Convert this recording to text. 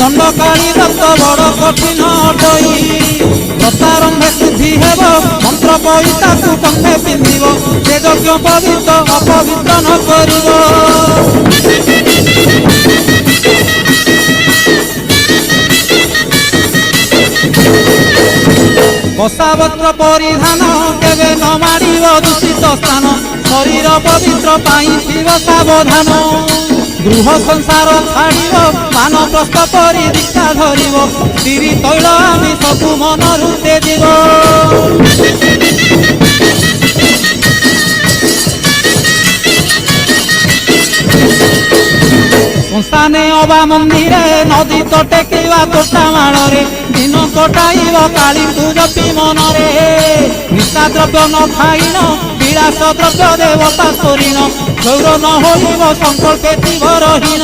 दंडकाली दत्त बड़ कठिन अटई व्रतारंभे सिद्धि हेब मंत्र पईता तू कंठे पिंधिब से यज्ञ पवित्र अपवित्र न करिब कषा वस्त्र परिधान केवे न मारिब दूषित स्थान शरीर पवित्र पाई शिव सावधान गृह संसार छाड़िब मानप्रस्थ करी दीक्षा धरिब श्री तैल आमी सबु मनरु तेजिब संस्थाने अबा मंदिरे नदी तटे किवा तोटा माड़े दिन कटाइब काली तू जपी मनरे निशा द्रव्य न खाइन विलास द्रव्य देवता सोरीन गौर न होइब संकल्पे थिब रहीन।